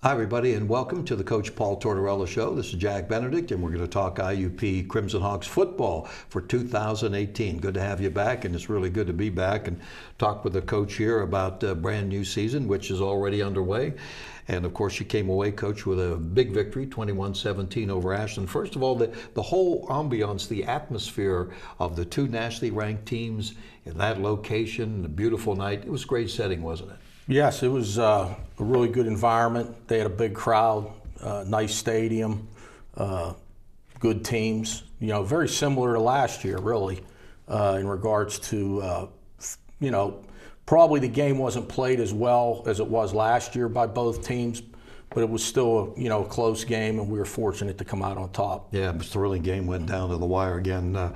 Hi, everybody, and welcome to the Coach Paul Tortorella Show. This is Jack Benedict, and we're going to talk IUP Crimson Hawks football for 2018. Good to have you back, and it's really good to be back and talk with the coach here about a brand new season, which is already underway. And, of course, you came away, Coach, with a big victory, 21-17 over Ashland. First of all, the whole ambiance, the atmosphere of the two nationally ranked teams in that location, the beautiful night, it was a great setting, wasn't it? Yes, it was a really good environment. They had a big crowd, nice stadium, good teams. You know, very similar to last year, really, in regards to, probably the game wasn't played as well as it was last year by both teams, but it was still, a close game, and we were fortunate to come out on top. Yeah, it was a thrilling game, went down to the wire again, not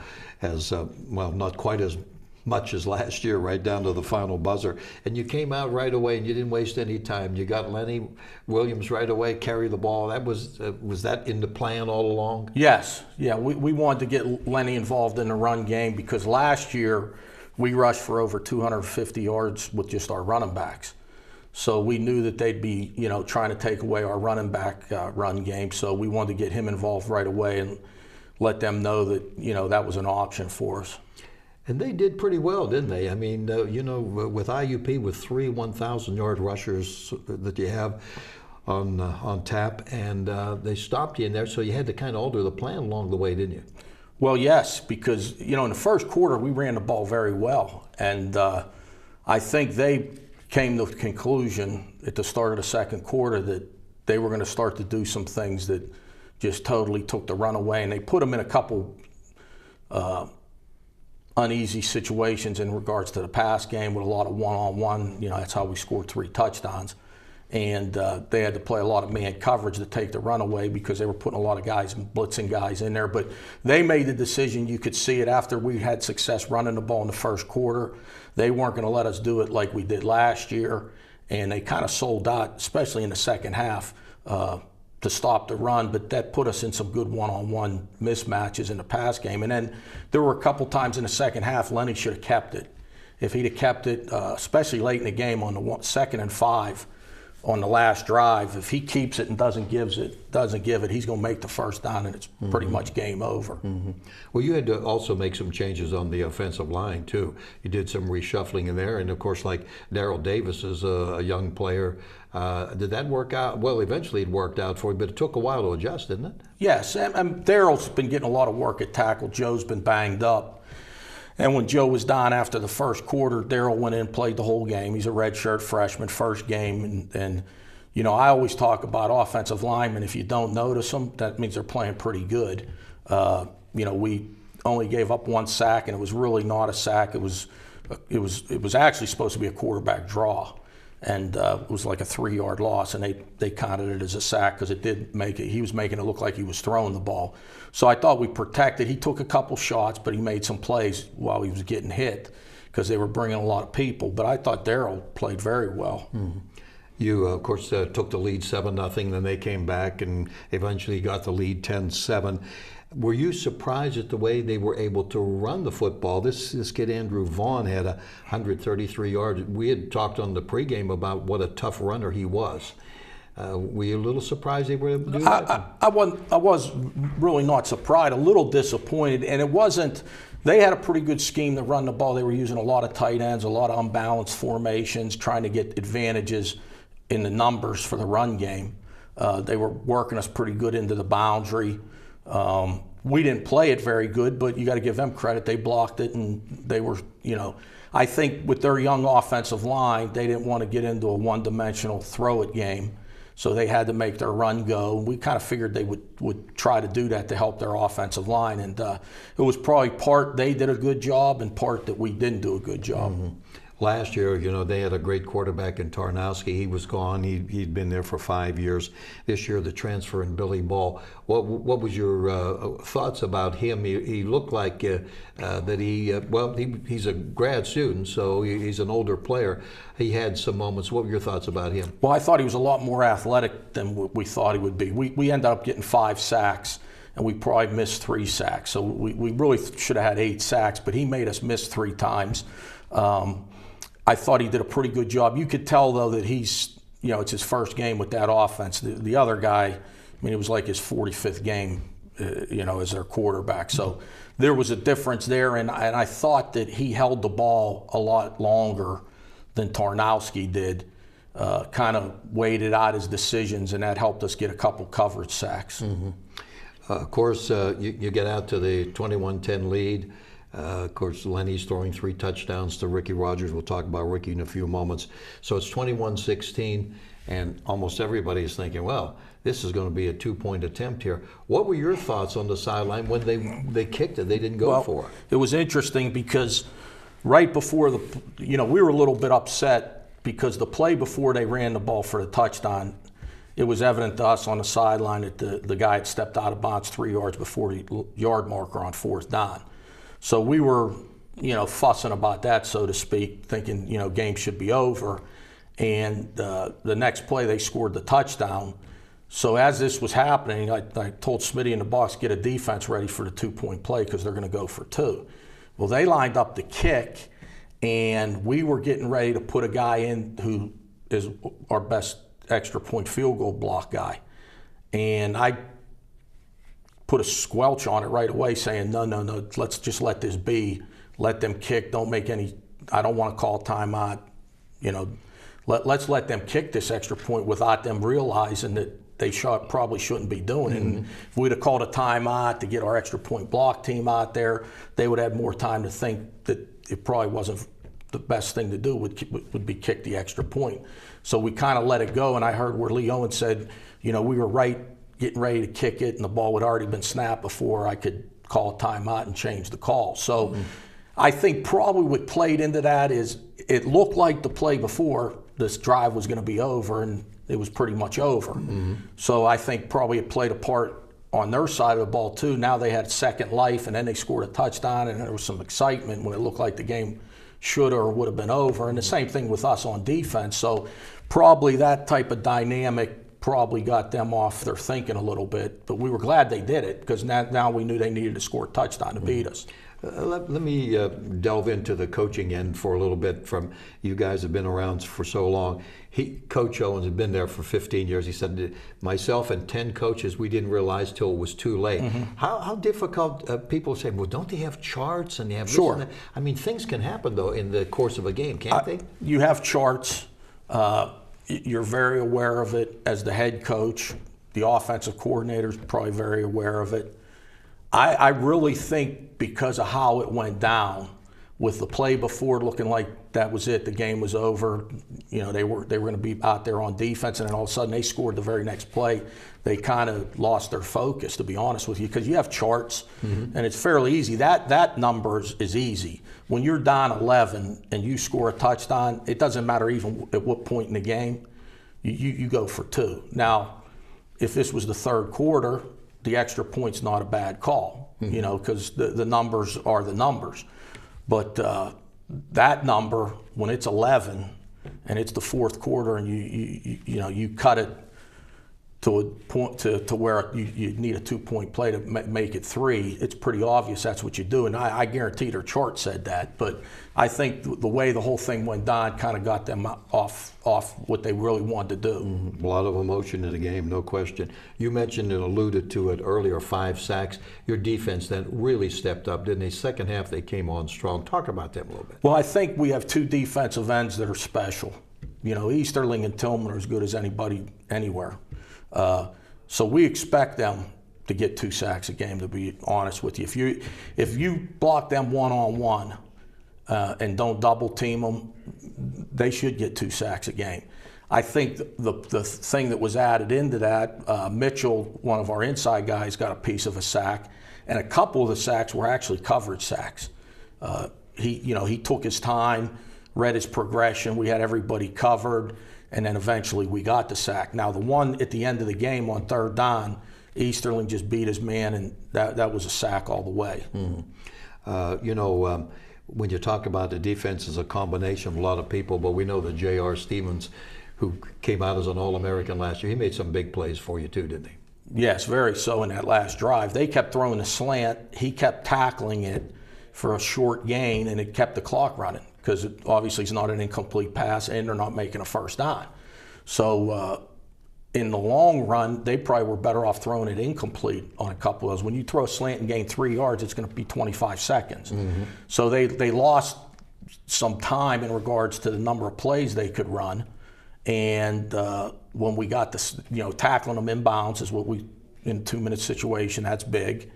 quite as much as last year, right down to the final buzzer. And you came out right away, and you didn't waste any time. You got Lenny Williams right away, carry the ball. That was that in the plan all along? Yes. Yeah, we wanted to get Lenny involved in the run game because last year we rushed for over 250 yards with just our running backs. So we knew that they'd be, trying to take away our running back run game. So we wanted to get him involved right away and let them know that, that was an option for us. And they did pretty well, didn't they? I mean, with IUP, with three 1,000-yard rushers that you have on tap, and they stopped you in there, so you had to kind of alter the plan along the way, didn't you? Well, yes, because, in the first quarter, we ran the ball very well. And I think they came to the conclusion at the start of the second quarter that they were going to start to do some things that just totally took the run away. And they put them in a couple uneasy situations in regards to the pass game with a lot of one-on-one. That's how we scored 3 touchdowns. And they had to play a lot of man coverage to take the run away because they were putting a lot of guys and blitzing guys in there. But they made the decision, you could see it after we had success running the ball in the first quarter. They weren't going to let us do it like we did last year. And they kind of sold out, especially in the second half, to stop the run, but that put us in some good one-on-one mismatches in the pass game. And then there were a couple times in the second half Lenny should have kept it. If he'd have kept it, especially late in the game on the 2nd and 5 on the last drive, if he keeps it and doesn't give it, he's going to make the first down, and it's pretty much game over. Mm-hmm. Well, you had to also make some changes on the offensive line, too. You did some reshuffling in there, and, of course, like Daryl Davis is a young player. Did that work out? Well, eventually it worked out for you, but it took a while to adjust, didn't it? Yes, and Daryl's been getting a lot of work at tackle. Joe's been banged up. And when Joe was down after the first quarter, Daryl went in and played the whole game. He's a redshirt freshman, first game. And I always talk about offensive linemen. If you don't notice them, that means they're playing pretty good. We only gave up 1 sack, and it was really not a sack. It was actually supposed to be a quarterback draw. And it was like a 3-yard loss, and they counted it as a sack because it did make it. He was making it look like he was throwing the ball. So I thought we protected. He took a couple shots, but he made some plays while he was getting hit because they were bringing a lot of people. But I thought Daryl played very well. Mm-hmm. You, of course, took the lead 7-0, then they came back and eventually got the lead 10-7. Were you surprised at the way they were able to run the football? This kid, Andrew Vaughn, had 133 yards. We had talked on the pregame about what a tough runner he was. Were you a little surprised they were able to do that? I was really not surprised, a little disappointed. And it wasn't – they had a pretty good scheme to run the ball. They were using a lot of tight ends, a lot of unbalanced formations, trying to get advantages in the numbers for the run game. They were working us pretty good into the boundary. We didn't play it very good, but you got to give them credit. They blocked it, and they were, I think with their young offensive line, they didn't want to get into a one-dimensional throw-it game, so they had to make their run go. We kind of figured they would try to do that to help their offensive line, and it was probably part they did a good job and part that we didn't do a good job. Mm-hmm. Last year, they had a great quarterback in Tarnowski. He was gone. He'd been there for 5 years. This year, the transfer in Billy Ball. What was your thoughts about him? He looked like that he's a grad student, so he's an older player. He had some moments. What were your thoughts about him? Well, I thought he was a lot more athletic than we thought he would be. We ended up getting 5 sacks. And we probably missed 3 sacks. So we really should have had 8 sacks, but he made us miss 3 times. I thought he did a pretty good job. You could tell, though, that he's it's his first game with that offense. The other guy, I mean, it was like his 45th game, as their quarterback. So there was a difference there, and I thought that he held the ball a lot longer than Tarnowski did. Kind of waited out his decisions, and that helped us get a couple coverage sacks. Of course, you get out to the 21-10 lead. Of course, Lenny's throwing 3 touchdowns to Ricky Rogers. We'll talk about Ricky in a few moments. So it's 21-16, and almost everybody is thinking, well, this is going to be a 2-point attempt here. What were your thoughts on the sideline when they kicked it? They didn't go for it. It was interesting because right before we were a little bit upset because the play before they ran the ball for the touchdown, it was evident to us on the sideline that the guy had stepped out of bounds 3 yards before the yard marker on 4th down. So we were, fussing about that, so to speak, thinking, game should be over. And the next play, they scored the touchdown. So as this was happening, I told Smitty and the boss, get a defense ready for the 2-point play because they're going to go for 2. Well, they lined up the kick, and we were getting ready to put a guy in who is our best extra point field goal block guy. And I put a squelch on it right away saying, no, let's just let this be. Let them kick. Don't make any, I don't want to call timeout. Let's let them kick this extra point without them realizing that they probably shouldn't be doing it. And if we'd have called a timeout to get our extra point block team out there, they would have more time to think that it probably wasn't the best thing to do would be kick the extra point. So we kind of let it go, and I heard where Lee Owens said, we were getting ready to kick it, and the ball had already been snapped before I could call a timeout and change the call. So I think probably what played into that is it looked like the play before this drive was going to be over, and it was pretty much over. So I think probably it played a part on their side of the ball too. Now they had second life, and then they scored a touchdown, and there was some excitement when it looked like the game should or would have been over. And the same thing with us on defense. So probably that type of dynamic probably got them off their thinking a little bit. But we were glad they did it because now we knew they needed to score a touchdown to beat us. Let me delve into the coaching end for a little bit. From you guys have been around for so long. Coach Owens had been there for 15 years. He said, myself and 10 coaches, we didn't realize till it was too late. How difficult, people say, well, don't they have charts and they have this and that? I mean, things can happen, though, in the course of a game, can't they? You have charts. You're very aware of it as the head coach. The offensive coordinator's probably very aware of it. I really think because of how it went down, with the play before looking like that was it, the game was over, they were going to be out there on defense, and then all of a sudden they scored the very next play. They kind of lost their focus, to be honest with you, because you have charts, and it's fairly easy. That number is easy. When you're down 11 and you score a touchdown, it doesn't matter even at what point in the game, you go for 2. Now, if this was the third quarter, the extra point's not a bad call, because the numbers are the numbers. But that number, when it's 11 and it's the fourth quarter, and you cut it to a point to where you need a 2-point play to make it 3, it's pretty obvious that's what you do. And I guarantee their chart said that. But I think the way the whole thing went down kind of got them off what they really wanted to do. A lot of emotion in the game, no question. You mentioned and alluded to it earlier, 5 sacks. Your defense then really stepped up, didn't they? Second half, they came on strong. Talk about them a little bit. Well, I think we have 2 defensive ends that are special. Easterling and Tillman are as good as anybody anywhere. So we expect them to get 2 sacks a game, to be honest with you. If you block them one-on-one and don't double team them, they should get 2 sacks a game. I think the thing that was added into that, Mitchell, one of our inside guys, got a piece of a sack, and a couple of the sacks were actually coverage sacks. He took his time, read his progression. We had everybody covered. And then eventually we got the sack. Now, the one at the end of the game on 3rd down, Easterling just beat his man, and that was a sack all the way. When you talk about the defense as a combination of a lot of people, but we know that J.R. Stevens, who came out as an All-American last year, he made some big plays for you too, didn't he? Yes, very so in that last drive. They kept throwing the slant. He kept tackling it for a short gain, and it kept the clock running, because it obviously is not an incomplete pass, and they're not making a first down. So in the long run, they probably were better off throwing it incomplete on a couple of those. When you throw a slant and gain 3 yards, it's going to be 25 seconds. So they lost some time in regards to the number of plays they could run. And when we got this, tackling them inbounds is what we, in a 2-minute situation, that's big.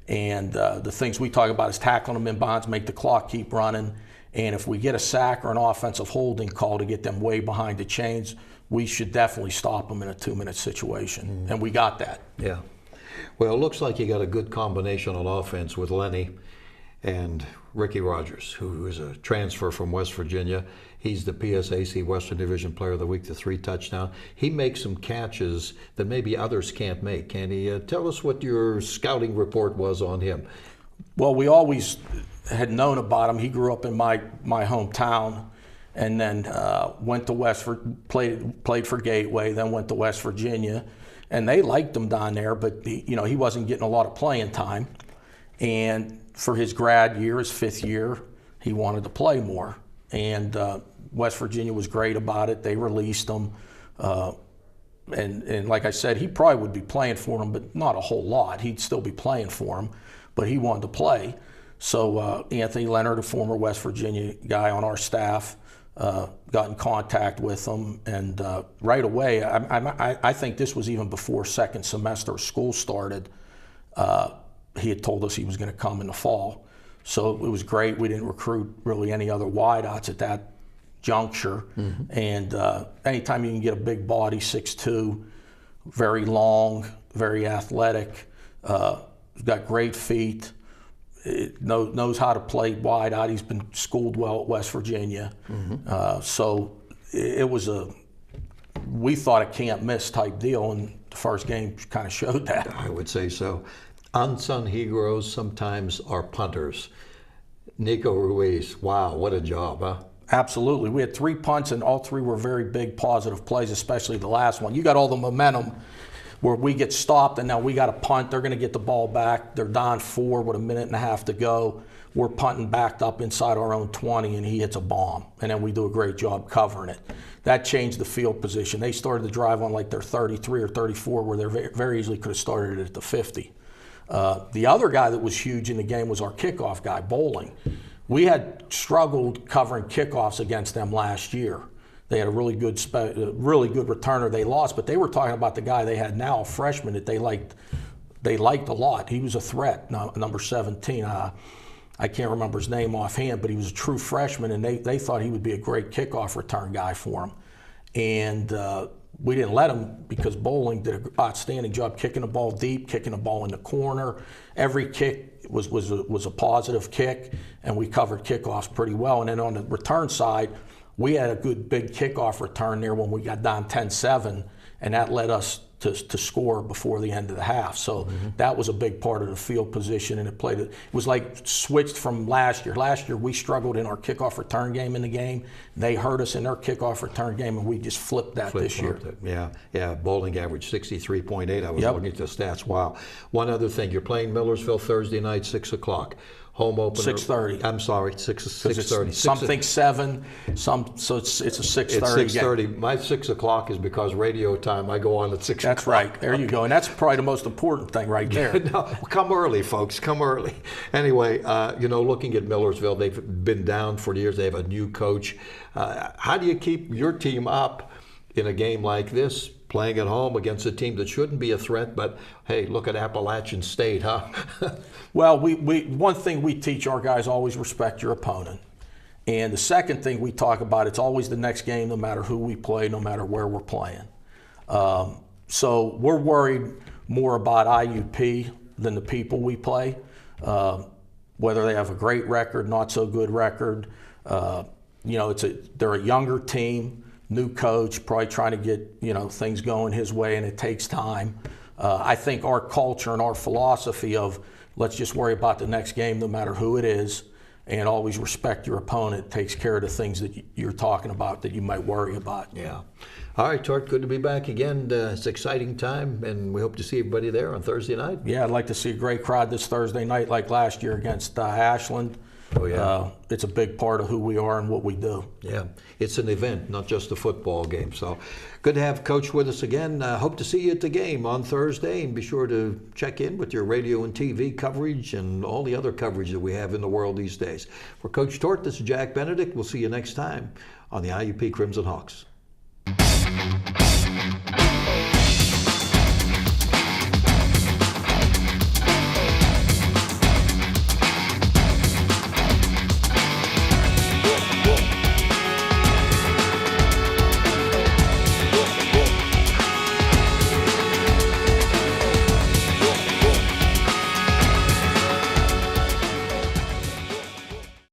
And the things we talk about is tackling them inbounds, make the clock keep running. And if we get a sack or an offensive holding call to get them way behind the chains, we should definitely stop them in a 2-minute situation. And we got that. Yeah. Well, it looks like you got a good combination on offense with Lenny and Ricky Rogers, who is a transfer from West Virginia. He's the PSAC Western Division Player of the Week, the 3 touchdown. He makes some catches that maybe others can't make. Can he tell us what your scouting report was on him? Well, we always had known about him. He grew up in my hometown, and then went to played for Gateway, then went to West Virginia, and they liked him down there, but he wasn't getting a lot of playing time. And for his grad year, his 5th year, he wanted to play more. And West Virginia was great about it. They released him. And like I said, he probably would be playing for them, but not a whole lot. He'd still be playing for them, but he wanted to play. So Anthony Leonard, a former West Virginia guy on our staff, got in contact with him. And right away, I think this was even before second semester of school started, he had told us he was going to come in the fall. So it was great. We didn't recruit really any other wideouts at that juncture. And anytime you can get a big body, 6'2", very long, very athletic, got great feet, knows how to play wideout. He's been schooled well at West Virginia. So it was we thought a can't miss type deal, and the first game kind of showed that. I would say so. Unsung heroes sometimes are punters. Nico Ruiz, wow, what a job, huh? Absolutely. We had 3 punts, and all 3 were very big positive plays, especially the last one. You got all the momentum where we get stopped, and now we got to punt. They're going to get the ball back. They're down 4 with 1.5 minutes to go. We're punting backed up inside our own 20, and he hits a bomb. And then we do a great job covering it. That changed the field position. They started the drive on like their 33 or 34, where they very easily could have started it at the 50. The other guy that was huge in the game was our kickoff guy, Bowling. We had struggled covering kickoffs against them last year. They had a really good returner. They lost, but they were talking about the guy they had now, a freshman that they liked a lot. He was a threat, number 17. I can't remember his name offhand, but he was a true freshman, and they thought he would be a great kickoff return guy for them. And we didn't let him because Bowling did an outstanding job kicking the ball deep, kicking the ball in the corner. Every kick was a positive kick, and we covered kickoffs pretty well. And then on the return side, we had a good big kickoff return there when we got down 10-7, and that led us to score before the end of the half. So that was a big part of the field position, and it was like switched from last year. Last year we struggled in our kickoff return game in the game. They hurt us in their kickoff return game, and we just flipped that this year. Yeah. Bowling averaged 63.8. I was looking at the stats. Wow. One other thing, you're playing Millersville Thursday night, 6 o'clock. Home opener. 6:30. I'm sorry, 6:30. Some think 7, so it's a 6:30. It's 6:30. My 6 o'clock is because radio time. I go on at 6 o'clock. That's right. There you go. And that's probably the most important thing right there. No, come early, folks. Come early. Anyway, looking at Millersville, they've been down for years. They have a new coach. How do you keep your team up in a game like this, playing at home against a team that shouldn't be a threat, but hey, look at Appalachian State, huh? Well, one thing we teach our guys, always respect your opponent. And the second thing we talk about, it's always the next game, no matter who we play, no matter where we're playing. So we're worried more about IUP than the people we play, whether they have a great record, not so good record. They're a younger team, new coach, probably trying to get things going his way, and it takes time. I think our culture and our philosophy of let's just worry about the next game no matter who it is, and always respect your opponent takes care of the things that you're talking about that you might worry about. Yeah. All right, Tort, good to be back again. It's an exciting time, and we hope to see everybody there on Thursday night. Yeah, I'd like to see a great crowd this Thursday night like last year against Ashland. Oh, yeah. It's a big part of who we are and what we do. Yeah, it's an event, not just a football game. So good to have Coach with us again. Hope to see you at the game on Thursday, and be sure to check in with your radio and TV coverage and all the other coverage that we have in the world these days. For Coach Tort, this is Jack Benedict. We'll see you next time on the IUP Crimson Hawks.